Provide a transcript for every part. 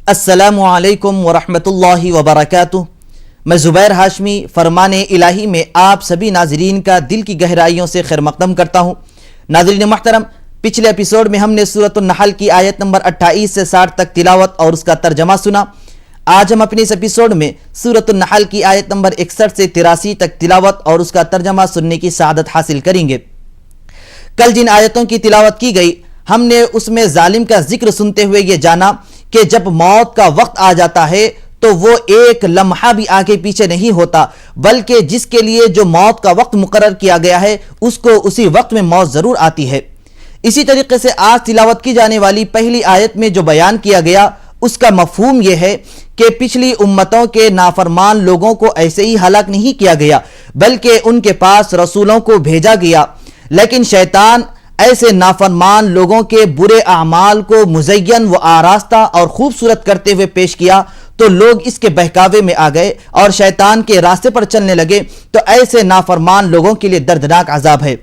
अस्सलामु अलैकुम वरहमतुल्लाहि वबरकातुह। मैं ज़ुबैर हाशमी फरमाने इलाही में आप सभी नाजरीन का दिल की गहराइयों से खैर मक़दम करता हूँ। नाजरीन मोहतरम, पिछले एपिसोड में हमने सूरतुन नहल की आयत नंबर 28 से 60 तक तिलावत और उसका तर्जमा सुना। आज हम अपने इस एपिसोड में सूरतुन नहल की आयत नंबर 61 से 83 तक तिलावत और उसका तर्जमा सुनने की सआदत हासिल करेंगे। कल जिन आयतों की तिलावत की गई, हमने उसमें जालिम का जिक्र सुनते हुए ये जाना कि जब मौत का वक्त आ जाता है तो वो एक लम्हा भी आगे पीछे नहीं होता, बल्कि जिसके लिए जो मौत का वक्त मुकर्रर किया गया है उसको उसी वक्त में मौत जरूर आती है। इसी तरीके से आज तिलावत की जाने वाली पहली आयत में जो बयान किया गया उसका मफहूम यह है कि पिछली उम्मतों के नाफरमान लोगों को ऐसे ही हलाक नहीं किया गया, बल्कि उनके पास रसूलों को भेजा गया, लेकिन शैतान ऐसे नाफरमान लोगों के बुरे अमाल को मुज़य्यन व आरास्ता और खूबसूरत करते हुए पेश किया तो लोग इसके बहकावे में आ गए और शैतान के रास्ते पर चलने लगे। तो ऐसे नाफरमान लोगों के लिए दर्दनाक अजाब है।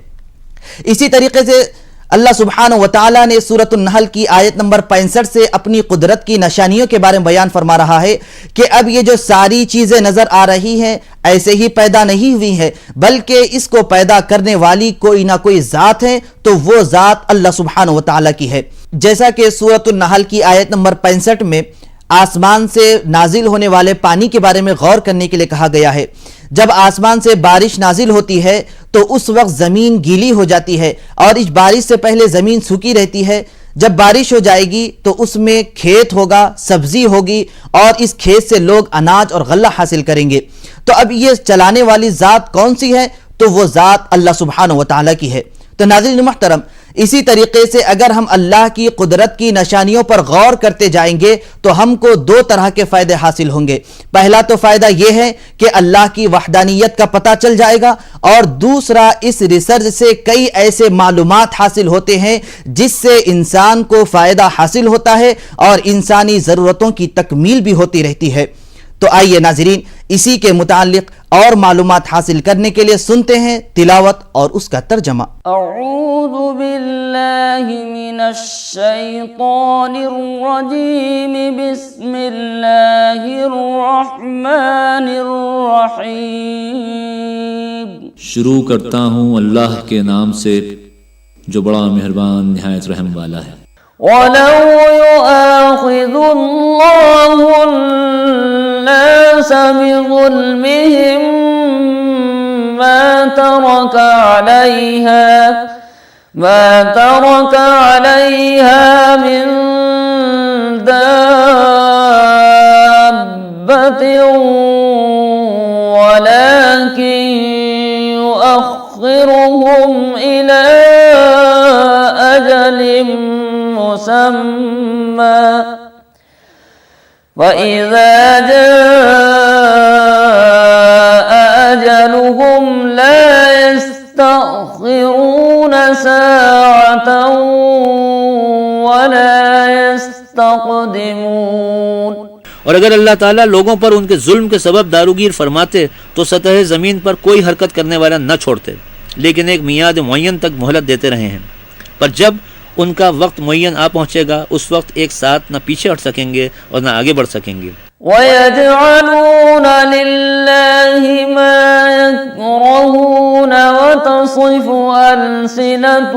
इसी तरीके से अल्लाह सुब्हानहू व तआला ने सूरतुन नहल की आयत नंबर 65 से अपनी कुदरत की निशानियों के बारे में बयान फरमा रहा है कि अब ये जो सारी चीजें नजर आ रही हैं ऐसे ही पैदा नहीं हुई हैं, बल्कि इसको पैदा करने वाली कोई ना कोई जात है, तो वो जात अल्लाह सुब्हानहू व तआला की है। जैसा कि सूरतुन नहल की आयत नंबर 65 में आसमान से नाजिल होने वाले पानी के बारे में गौर करने के लिए कहा गया है। जब आसमान से बारिश नाजिल होती है तो उस वक्त जमीन गीली हो जाती है और इस बारिश से पहले जमीन सूखी रहती है। जब बारिश हो जाएगी तो उसमें खेत होगा, सब्जी होगी और इस खेत से लोग अनाज और गल्ला हासिल करेंगे। तो अब ये चलाने वाली जात कौन सी है? तो वो जात अल्लाह सुब्हानहू व तआला की है। तो नाज़रीन मुहतरम, इसी तरीके से अगर हम अल्लाह की कुदरत की निशानियों पर गौर करते जाएंगे तो हमको दो तरह के फायदे हासिल होंगे। पहला तो फायदा यह है कि अल्लाह की वहदानियत का पता चल जाएगा, और दूसरा इस रिसर्च से कई ऐसे मालूमात हासिल होते हैं जिससे इंसान को फायदा हासिल होता है और इंसानी जरूरतों की तकमील भी होती रहती है। तो आइए नाजरीन, इसी के मुताल्लिक और मालूमात हासिल करने के लिए सुनते हैं तिलावत और उसका तर्जमा। अऊज़ु बिल्लाहि मिनश शैतानिर रजीम, बिस्मिल्लाहिर रहमानिर रहीम। शुरू करता हूँ अल्लाह के नाम से जो बड़ा मेहरबान निहायत रहम वाला है। वलौ युआखिज़ुल्लाहु अन्नास बिज़ुल्मिहिम मा तरका अलैहा मिन दाब्बतिन वलाकिन युअख्खिरुहुम इला अजलिन मुसम्मा वइज़ा जाअ अजलुहुम ला यस्तअखिरून साअतन वला यस्तक़दिमून। और अगर अल्लाह ताला लोगों पर उनके जुल्म के सबब दारूगीर फरमाते तो सतह ज़मीन पर कोई हरकत करने वाला न छोड़ते, लेकिन एक मियाद मुअय्यन तक मोहलत देते रहे हैं। पर जब उनका वक्त मुअय्यन आ पहुँचेगा उस वक्त एक साथ न पीछे हट सकेंगे और न आगे बढ़ सकेंगे। वयजअलून लिल्लाहि मा यकरहून वतसिफु अल्सिनतुहुमुल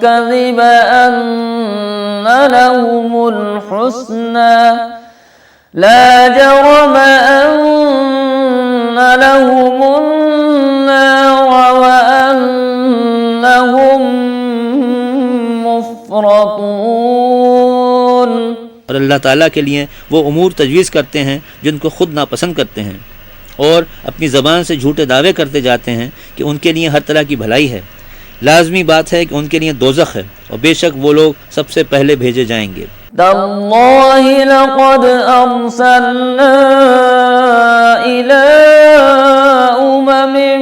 कज़िब अन्न लहुमुल हुस्ना ला जरम अन्न लहुमुन नार व अन्नहुम मुफ़रतून। और अल्लाह ताला के लिए वो उमूर तजवीज़ करते हैं जिनको खुद नापसंद करते हैं और अपनी ज़बान से झूठे दावे करते जाते हैं कि उनके लिए हर तरह की भलाई है। लाजमी बात है कि उनके लिए दोज़ख है और बेशक वो लोग सबसे पहले भेजे जाएंगे। तल्लाहि लक़द अरसलना इला उममिन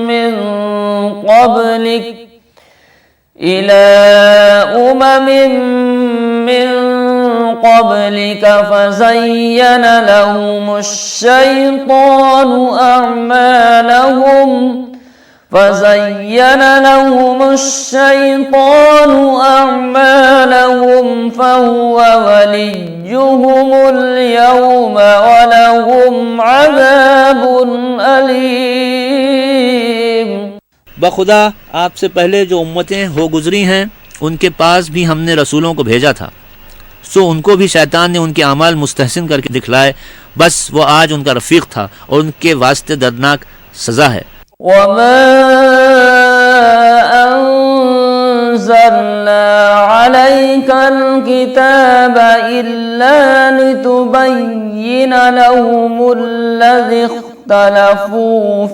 मिन क़ब्लिक फ़ज़य्यन लहुमुश शैतानु अअमालहुम فزين لهم الشيطان أعمالهم فهو وليهم اليوم ولهم عذاب أليم। बखुदा आपसे पहले जो उम्मतें हो गुजरी हैं उनके पास भी हमने रसूलों को भेजा था, सो उनको भी शैतान ने उनके अमाल मुस्तहसिन करके दिखलाए, बस वो आज उनका रफीक था और उनके वास्ते दर्दनाक सजा है। وما أنزلنا عليك الكتاب إلا لتبين لهم الذي اختلفوا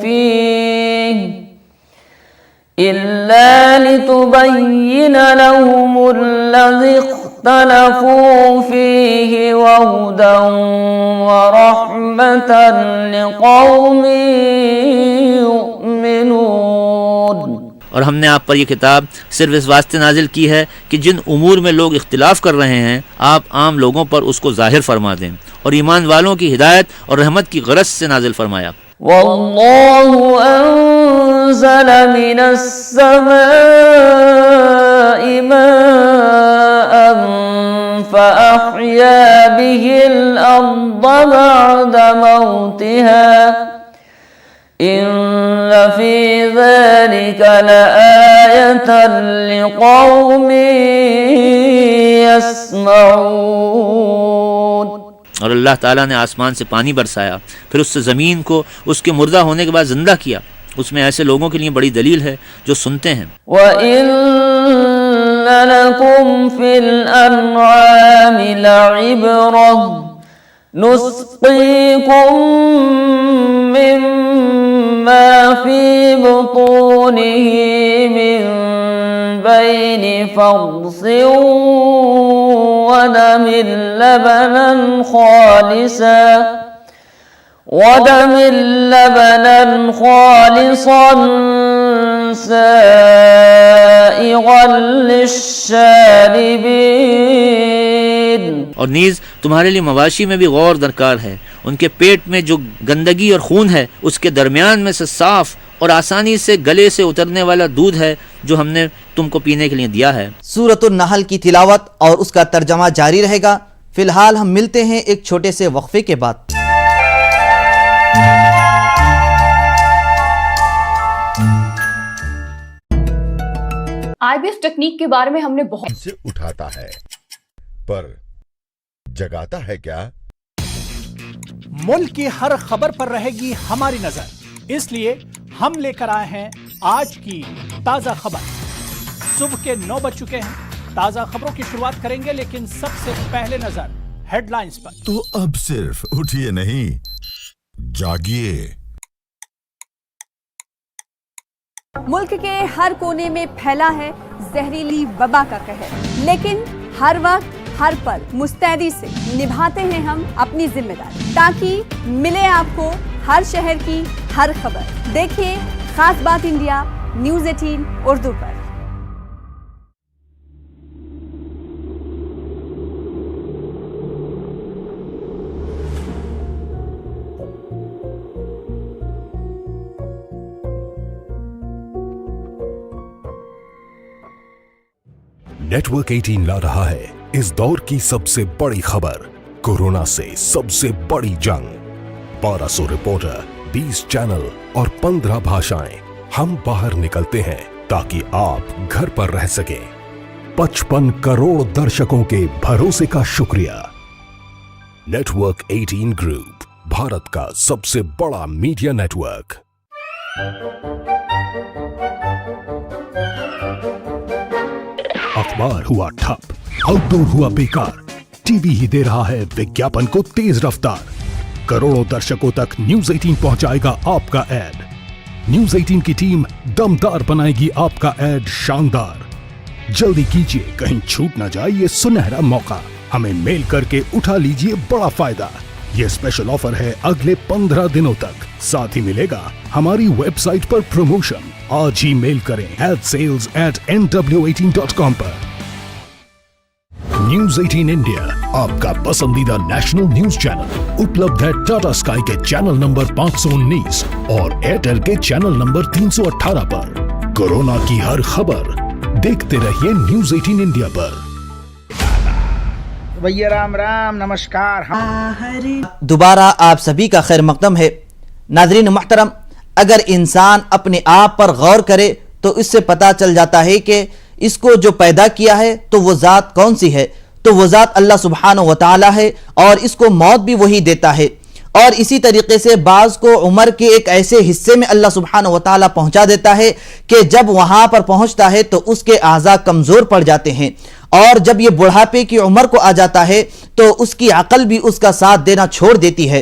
فيه وهدى ورحمة لقوم يؤمنون। और हमने आप पर यह किताब सिर्फ इस वास्ते नाजिल की है कि जिन उमूर में लोग इख्तिलाफ कर रहे हैं आप आम लोगों पर उसको जाहिर फरमा दें, और ईमान वालों की हिदायत और रहमत की गरज से नाजिल फरमाया। वल्लाहु अंज़ल मिनस समाई माअन फ़अह्या बिहिल अर्द बअद मौतिहा इन्न फ़ी ज़ालिक लआयतन लिक़ौमिन यस्मऊन। और अल्लाह ताला ने आसमान से पानी बरसाया, फिर उससे ज़मीन को उसके मुर्दा होने के बाद जिंदा किया, उसमें ऐसे लोगों के लिए बड़ी दलील है जो सुनते हैं। वइन्न लकुम फिल अन्आमि लइब्रह नुस्क़ीकुम मिम्मा फी बुतूनिही मिन बैनि फ़र्सिन ودم لبنا خالصا سائغا للشاربين। और नीज तुम्हारे लिए मवाशी में भी गौर दरकार है, उनके पेट में जो गंदगी और खून है उसके दरमियान में से साफ और आसानी से गले से उतरने वाला दूध है जो हमने तुमको पीने के लिए दिया है। सूरतुन नहल की तिलावत और उसका तर्जमा जारी रहेगा। फिलहाल हम मिलते हैं एक छोटे से वक्फे के बाद। IBS टेक्निक के बारे में हमने बहुत से उठाता है पर जगाता है क्या? मुल्क की हर खबर पर रहेगी हमारी नजर, इसलिए हम लेकर आए हैं आज की ताजा खबर। सुबह के 9 बज चुके हैं। ताजा खबरों की शुरुआत करेंगे, लेकिन सबसे पहले नजर हेडलाइंस पर। तो अब सिर्फ उठिए नहीं, जागिए। मुल्क के हर कोने में फैला है जहरीली वबा का कहर, लेकिन हर वक्त हर पल मुस्तैदी से निभाते हैं हम अपनी जिम्मेदारी, ताकि मिले आपको हर शहर की हर खबर। देखिए खास बात इंडिया न्यूज़ 18 उर्दू पर। नेटवर्क 18 ला रहा है इस दौर की सबसे बड़ी खबर, कोरोना से सबसे बड़ी जंग। 1200 रिपोर्टर, 20 चैनल और 15 भाषाएं। हम बाहर निकलते हैं ताकि आप घर पर रह सकें। 55 करोड़ दर्शकों के भरोसे का शुक्रिया। नेटवर्क 18 ग्रुप, भारत का सबसे बड़ा मीडिया नेटवर्क। अखबार हुआ ठप, आउटडोर हुआ बेकार, टीवी ही दे रहा है विज्ञापन को तेज रफ्तार। करोड़ों दर्शकों तक न्यूज़ 18 पहुंचाएगा आपका ऐड। न्यूज़ 18 की टीम दमदार बनाएगी आपका ऐड शानदार। जल्दी कीजिए, कहीं छूट ना जाए ये सुनहरा मौका। हमें मेल करके उठा लीजिए बड़ा फायदा। ये स्पेशल ऑफर है अगले 15 दिनों तक। साथ ही मिलेगा हमारी वेबसाइट पर प्रमोशन। आज ही मेल करें sales@nw18.com पर। न्यूज 18 इंडिया आपका पसंदीदा नेशनल न्यूज चैनल उपलब्ध है टाटा स्काई के चैनल नंबर 519 और एयरटेल के चैनल नंबर 318 पर। कोरोना की हर खबर देखते रहिए न्यूज 18 इंडिया पर। भैया राम राम नमस्कार। दोबारा आप सभी का खैर मकदम है। नाज़रीन मुहतरम, अगर इंसान अपने आप पर गौर करे तो इससे पता चल जाता है कि इसको जो पैदा किया है तो वो ज़ात कौन सी है, तो वो ज़ात अल्लाह सुब्हानहू व तआला है और इसको मौत भी वही देता है। और इसी तरीके से बाज़ को उम्र के एक ऐसे हिस्से में अल्लाह सुब्हानहू व तआला पहुंचा देता है कि जब वहां पर पहुंचता है तो उसके आज़ा कमज़ोर पड़ जाते हैं, और जब ये बुढ़ापे की उम्र को आ जाता है तो उसकी अकल भी उसका साथ देना छोड़ देती है।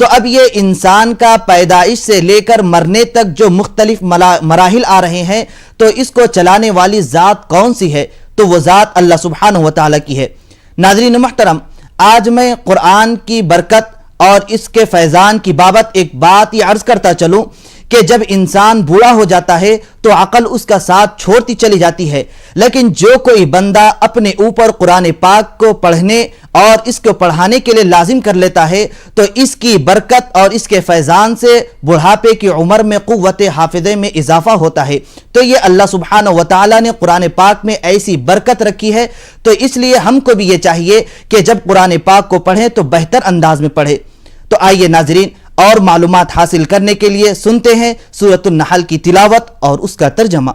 तो अब ये इंसान का पैदाइश से लेकर मरने तक जो मुख्तलिफ मराहिल आ रहे हैं, तो इसको चलाने वाली ज़ात कौन सी है, तो वो ज़ात अल्लाह सुब्हानहू व तआला की है। नाज़रीन मुहतरम, आज मैं कुरान की बरकत और इसके फैज़ान की बाबत एक बात ये अर्ज करता चलूं कि जब इंसान बूढ़ा हो जाता है तो अकल उसका साथ छोड़ती चली जाती है, लेकिन जो कोई बंदा अपने ऊपर कुरान पाक को पढ़ने और इसको पढ़ाने के लिए लाजिम कर लेता है तो इसकी बरकत और इसके फैज़ान से बुढ़ापे की उम्र में कुव्वत हाफिज़े में इजाफा होता है। तो ये अल्लाह सुब्हानहू व तआला ने कुरान पाक में ऐसी बरकत रखी है, तो इसलिए हमको भी ये चाहिए कि जब कुरान पाक को पढ़ें तो बेहतर अंदाज में पढ़े। तो आइए नाजरीन, और मालूमात हासिल करने के लिए सुनते हैं सूरतुन नहल की तिलावत और उसका तर्जमा।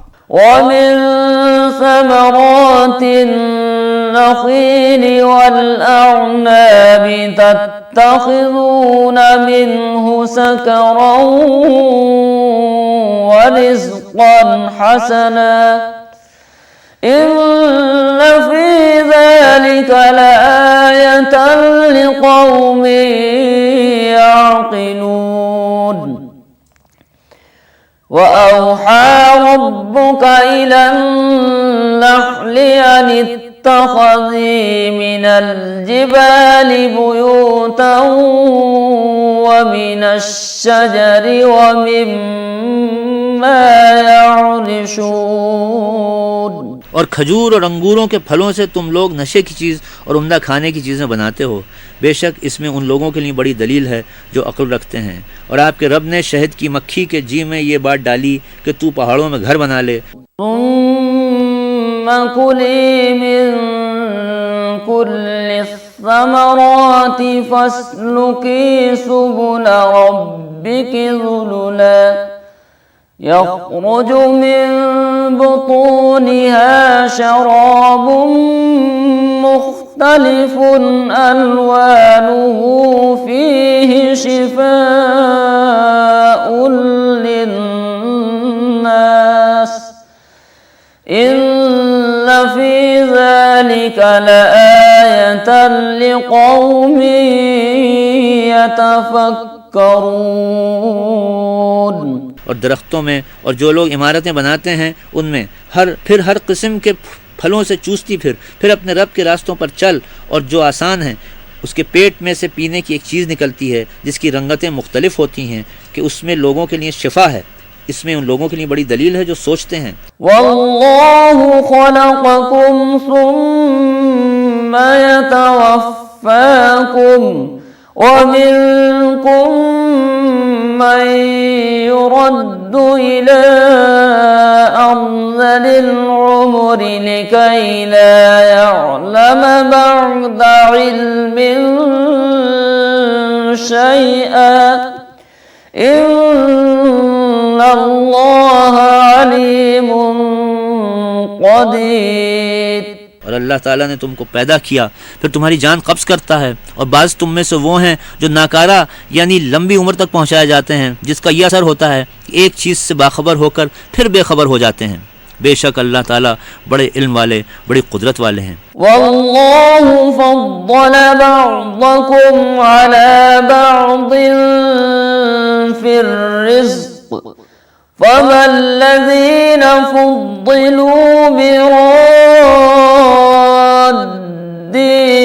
وأوحى ربك إلى النحل أن اتخذي من الجبال بيوتا ومن الشجر ومما يعرشون। और खजूर और अंगूरों के फलों से तुम लोग नशे की चीज़ और उम्दा खाने की चीज़ें बनाते हो। बेशक इसमें उन लोगों के लिए बड़ी दलील है जो अक्ल रखते हैं। और आपके रब ने शहद की मक्खी के जी में ये बात डाली कि तू पहाड़ों में घर बना ले। يخرج من بطونها شراب مختلف ألوانه فيه شفاء للناس إن في ذلك لآية لقوم يتفكرون। और दरख्तों में और जो लोग इमारतें बनाते हैं उनमें हर किस्म के फलों से चूसती फिर अपने रब के रास्तों पर चल। और जो आसान है उसके पेट में से पीने की एक चीज़ निकलती है जिसकी रंगतें मुख्तलिफ होती हैं कि उसमें लोगों के लिए शिफा है। इसमें उन लोगों के लिए बड़ी दलील है जो सोचते हैं। वल्लाहु खलक़कुम सुम्मा यतवफ़्फ़ाकुम व मिनकुम मन युरद्दु इला अर्ज़लिल उम्रि लिकई ला यअलम बअदा इल्मिन शैअन इन्नल्लाह अलीमुन क़दीर। और अल्लाह ताला ने तुमको पैदा किया, फिर तुम्हारी जान कब्ज़ करता है, और बाज़ तुम में से वो हैं जो नाकारा यानी लंबी उम्र तक पहुँचाए जाते हैं, जिसका यह असर होता है कि एक चीज़ से बाखबर होकर फिर बेखबर हो जाते हैं। बेशक अल्लाह ताला बड़े इल्म वाले, बड़ी कुदरत वाले हैं। वल्लाहु फद्दल बअदकुम अला बअदिन फिर रिज़्क़ फमल्लज़ीन फुद्दिलू बिरद्दि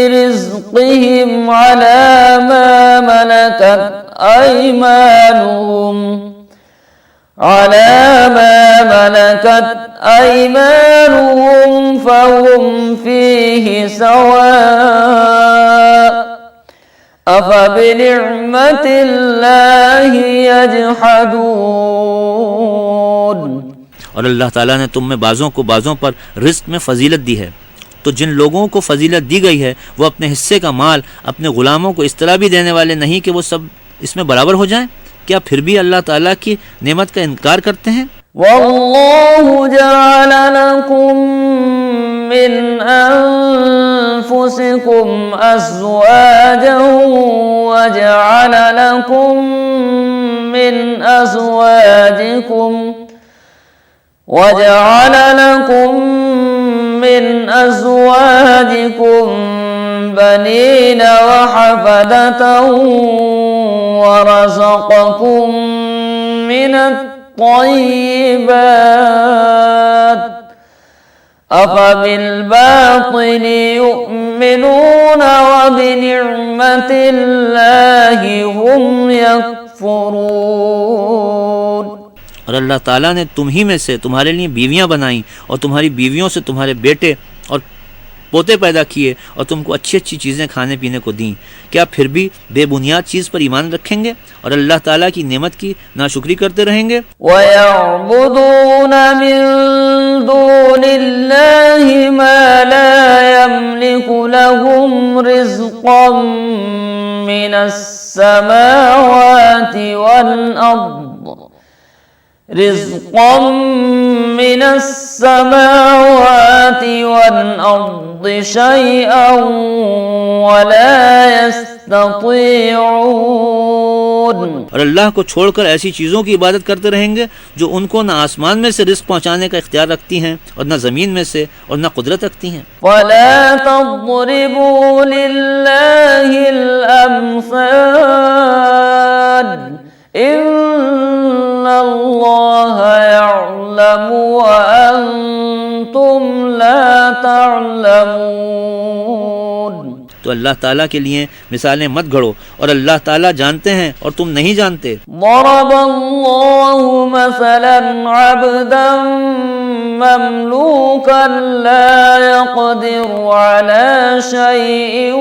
रिज़्क़िहिम अला मा मलकत अयमानुहुम ملكت أيمانهم فهم فيه سواء أفبنعمة الله يجحدون। और अल्लाह ताला ने तुम में बाज़ों को बाज़ों पर रिस्क में फजीलत दी है, तो जिन लोगों को फजीलत दी गई है वो अपने हिस्से का माल अपने ग़ुलामों को इस तरह भी देने वाले नहीं कि वो सब इसमें बराबर हो जाएं। क्या फिर भी अल्लाह ताला की नेमत का इनकार करते हैं? वल्लाहु जअल लकुम मिन अनफुसिकुम अज़वाजन व जअल लकुम मिन अज़वाजिकुम बनीन व हफदतन वरज़क़कुम मिनत-तय्यिबात अफ़बिल-बातिलि यु'मिनून व बिनि'मतिल्लाहि हुम यकफ़ुरून। और अल्लाह ताला ने तुम ही में से तुम्हारे लिए बीवियां बनाई और तुम्हारी बीवियों से तुम्हारे बेटे और पोते पैदा किए और तुमको अच्छी अच्छी चीज़ें खाने पीने को दी। क्या फिर भी बेबुनियाद चीज़ पर ईमान रखेंगे और अल्लाह ताला की नेमत की नाशुक्री करते रहेंगे? वयअबुदून मिन दूनिल्लाहि मा ला यमलिकु लहुम रिज़क़न मिनस समावाति वल अर्द रिज़क़न मिनस समावाति वल अर्द शैअन वला यस्ततीऊन। और अल्लाह को छोड़कर ऐसी चीज़ों की इबादत करते रहेंगे जो उनको न आसमान में से रिज़्क़ पहुँचाने का इख्तियार रखती हैं और न ज़मीन में से और न कुदरत रखती हैं। वला तज़रिबू लिल्लाहिल अम्साल इन्नल्लाह यअलमु व अंतुम ला तअलमून। तो अल्लाह ताला के लिए मिसालें मत गढ़ो और अल्लाह ताला जानते हैं और तुम नहीं जानते। ज़रबल्लाहु मसलन अब्दन ममलूकन ला यक़दिरु अला शैइन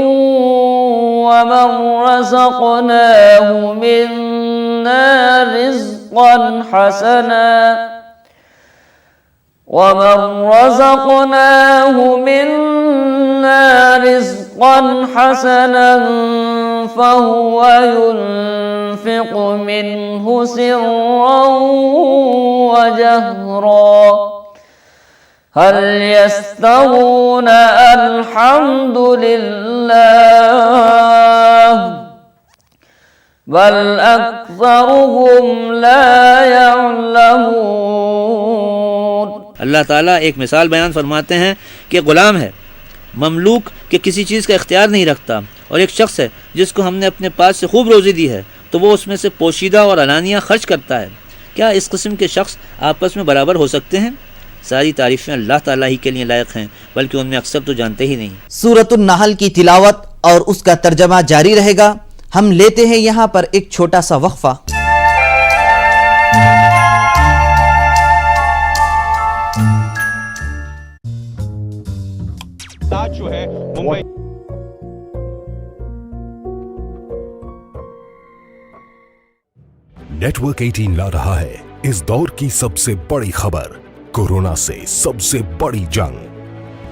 व मन रज़क़नाहु मिन्ना रिज़क़न हसना ومن رزقناه منا رزقا حسنا فهو ينفق منه سرا وجهرا هل يستوون الحمد لله بل أكثرهم لا يعلمون। अल्लाह ताला एक मिसाल बयान फरमाते हैं कि ग़ुलाम है ममलूक के किसी चीज़ का इख्तियार नहीं रखता और एक शख्स है जिसको हमने अपने पास से खूब रोज़ी दी है तो वो उसमें से पोशीदा और अलानिया खर्च करता है। क्या इस किस्म के शख्स आपस में बराबर हो सकते हैं? सारी तारीफ़ें अल्लाह ताला ही के लिए लायक हैं, बल्कि उनमें अक्सर तो जानते ही नहीं। सूरतुन नहल की तिलावत और उसका तर्जमा जारी रहेगा। हम लेते हैं यहाँ पर एक छोटा सा वक्फा। जो है मुंबई नेटवर्क 18 ला रहा है इस दौर की सबसे बड़ी खबर, कोरोना से सबसे बड़ी जंग।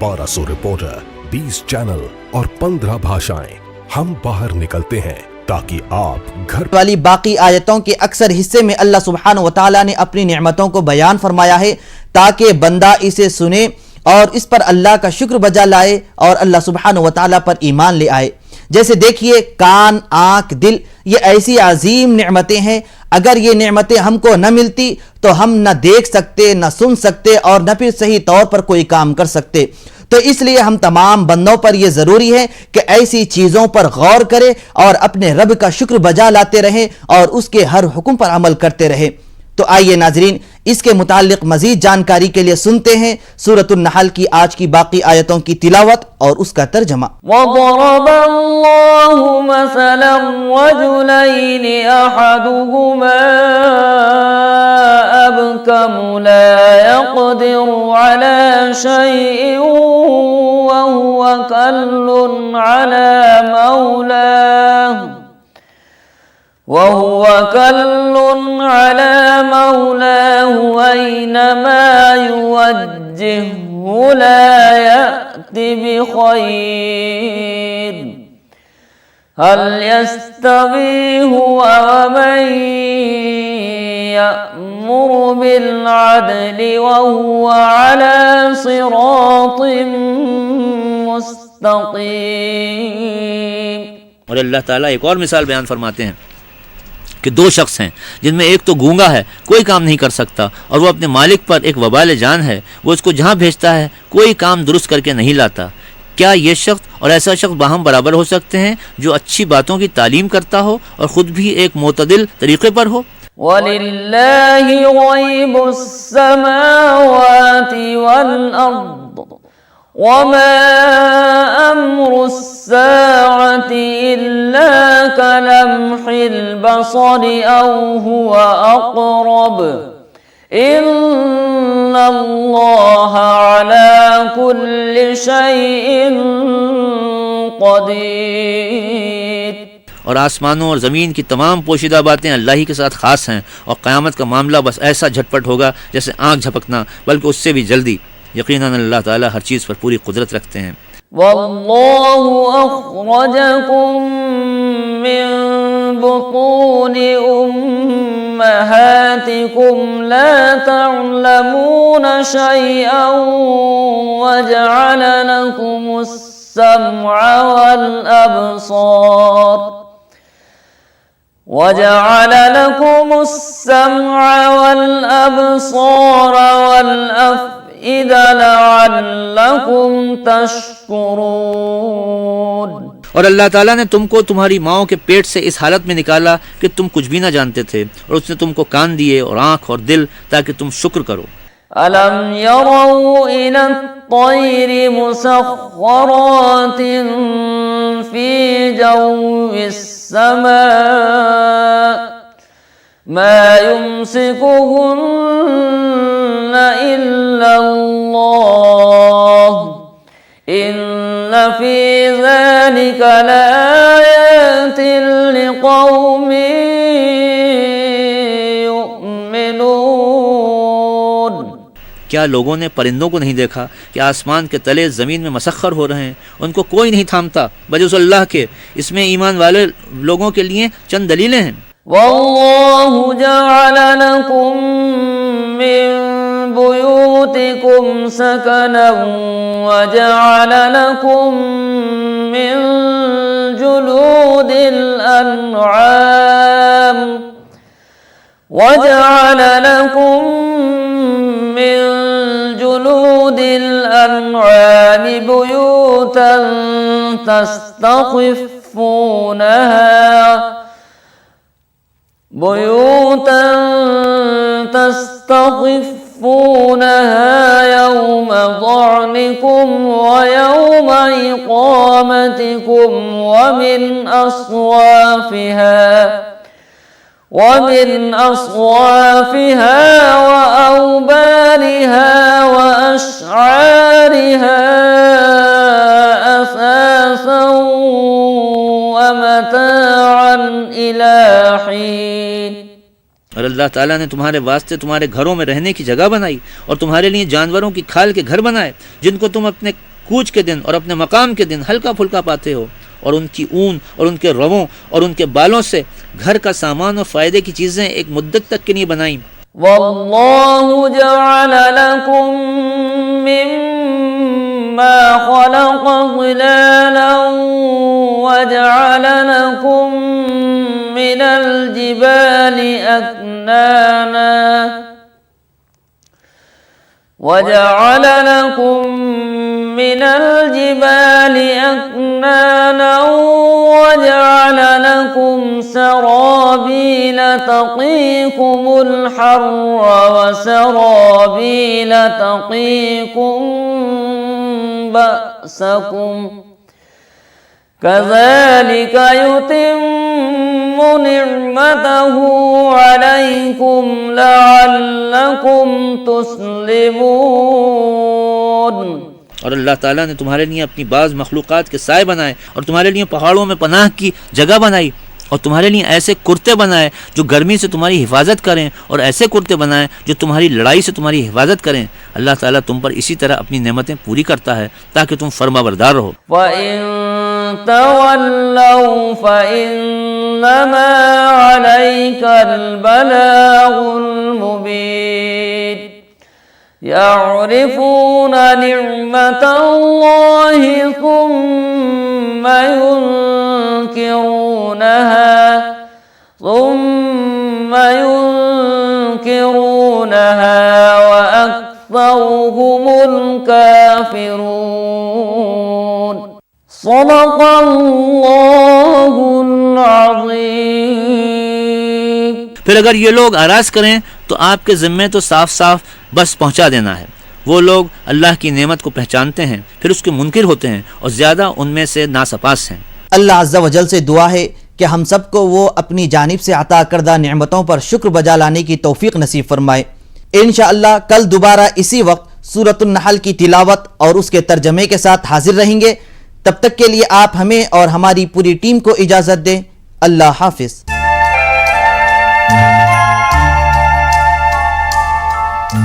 1200 रिपोर्टर, 20 चैनल और 15 भाषाएं। हम बाहर निकलते हैं ताकि आप घर वाली बाकी आयतों के अक्सर हिस्से में अल्लाह सुब्हानहू व तआला ने अपनी नेमतों को बयान फरमाया है ताकि बंदा इसे सुने और इस पर अल्लाह का शुक्र बजा लाए और अल्लाह सुब्हानहू व तआला पर ईमान ले आए। जैसे देखिए, कान, आंख, दिल, ये ऐसी अजीम नेमतें हैं। अगर ये नेमतें हमको न मिलती तो हम न देख सकते, न सुन सकते और न फिर सही तौर पर कोई काम कर सकते। तो इसलिए हम तमाम बंदों पर यह जरूरी है कि ऐसी चीजों पर गौर करें और अपने रब का शुक्र बजा लाते रहें और उसके हर हुक्म पर अमल करते रहें। तो आइए नाजरीन, इसके मुतालिक मजीद जानकारी के लिए सुनते हैं सूरतुन नहल की आज की बाकी आयतों की तिलावत और उसका तर्जमा। وضرب الله مثلا رجلين أحدهما أبكم لا يقدر على شيء وهو كل على مولاه أينما يوجهه لا يأتي بخير هل يستوي هو ومن يأمر بالعدل وهو على صراط मुस्तकीम। और अल्लाह ताला एक और मिसाल बयान फरमाते हैं कि दो शख्स हैं जिनमें एक तो गूंगा है, कोई काम नहीं कर सकता, और वो अपने मालिक पर एक वबाल जान है, वो उसको जहाँ भेजता है कोई काम दुरुस्त करके नहीं लाता। क्या ये शख्स और ऐसा शख्स बाहम बराबर हो सकते हैं जो अच्छी बातों की तालीम करता हो और ख़ुद भी एक मोतदिल तरीक़े पर हो? वलिल्लाहि गैबुस समावाति वल अर्द वमा अम्रुस साअति इल्ला कलम्हिल बसरि औ हुवा अक़रब इन्नल्लाह अला कुल्लि शैइन क़दीर। और आसमानों और ज़मीन की तमाम पोशीदा बातें अल्लाह ही के साथ ख़ास हैं, और क़यामत का मामला बस ऐसा झटपट होगा जैसे आँख झपकना, बल्कि उससे भी जल्दी। यकीनन अल्लाह ताला हर चीज़ पर पूरी कुदरत रखते हैं। वल्लाहु अख़रजकुम मिन बुतूनि उम्महातिकुम ला तअलमून शैअन वजअल लकुमुस सम्अ वल अब्सार وجعل لكم السمع والأبصار والأفئدة لعلكم تشكرون। और अल्लाह ताला ने तुमको तुम्हारी माओं के पेट से इस हालत में निकाला कि तुम कुछ भी ना जानते थे, और उसने तुमको कान दिए और आँख और दिल ताकि तुम शुक्र करो। अलम यरौ इला तैरि मुसख्खरातिन फी जव्विस समा मा युमसिकुहुन्न इल्लल्लाह इन्न फी ज़ालिका लआयातिन लिक़ौमिन युमिनून। क्या लोगों ने परिंदों को नहीं देखा कि आसमान के तले ज़मीन में मसख्खर हो रहे हैं, उनको कोई नहीं थामता बजाय अल्लाह के। इसमें ईमान वाले लोगों के लिए चंद दलीलें हैं। वल्लाहु जअल लकुम मिन बुयूतिकुम सकनन व जअल लकुम मिन जुलूदिल अनआम वजअल लकुम मिन जुलूदिल अनआम बुयूतन तस्तख़िफ़ूनहा यौम ज़अनिकुम व यौम इक़ामतिकुम ومن أصوافها وأوبارها وأشعارها أثاثا ومتاعا إلى حين। और अल्लाह ताला ने तुम्हारे वास्ते तुम्हारे घरों में रहने की जगह बनाई, और तुम्हारे लिए जानवरों की खाल के घर बनाए जिनको तुम अपने कूच के दिन और अपने मकाम के दिन हल्का फुल्का पाते हो, और उनकी ऊन और उनके रवों और उनके बालों से घर का सामान और फ़ायदे की चीज़ें एक मुद्दत तक के लिए बनाई। वल्लाहु जअल लकुम मिम्मा खलक़ ज़िलालन वजअल लकुम मिनल जिबालि अक्नाना وجعل لكم من الجبال أكنانا وجعل لكم سرابيل तक़ीकुमुल हर्र वसराबील तक़ीकुम बअसकुम कज़ालिक युतिम्मु निअमतहु अलैकुम लअल्लकुम तुस्लिमून। और अल्लाह ताला ने तुम्हारे लिए अपनी बाज़ मखलूक़ात के साए बनाए और तुम्हारे लिए पहाड़ों में पनाह की जगह बनाई और तुम्हारे लिए ऐसे कुर्ते बनाए जो गर्मी से तुम्हारी हिफाजत करें और ऐसे कुर्ते बनाए जो तुम्हारी लड़ाई से तुम्हारी हिफाजत करें। अल्लाह ताला तुम पर इसी तरह अपनी नेमतें पूरी करता है ताकि तुम फरमाबरदार रहो। फ़इन तवल्लौ फ़इन्नमा अलैकल बलागुल मुबीन यअरिफून निअमतल्लाहि सुम्मा युनकिरूनहा व अक्सरुहुमुल काफिरून। सदक़ल्लाहुल अज़ीम। फिर अगर ये लोग आराज़ करें तो आपके ज़िम्मे तो साफ साफ बस पहुँचा देना है। वो लोग अल्लाह की नेमत को पहचानते हैं फिर उसके मुनकिर होते हैं और ज़्यादा उनमें से नासपास हैं। अल्लाह अज़्ज़ा वजल से दुआ है कि हम सबको वो अपनी जानिब से अता करदा नेमतों पर शुक्र बजा लाने की तौफीक नसीब फरमाए। इंशाअल्लाह कल दोबारा इसी वक्त सूरतुन नहल की तिलावत और उसके तर्जमे के साथ हाजिर रहेंगे। तब तक के लिए आप हमें और हमारी पूरी टीम को इजाज़त दें। अल्लाह हाफिज़।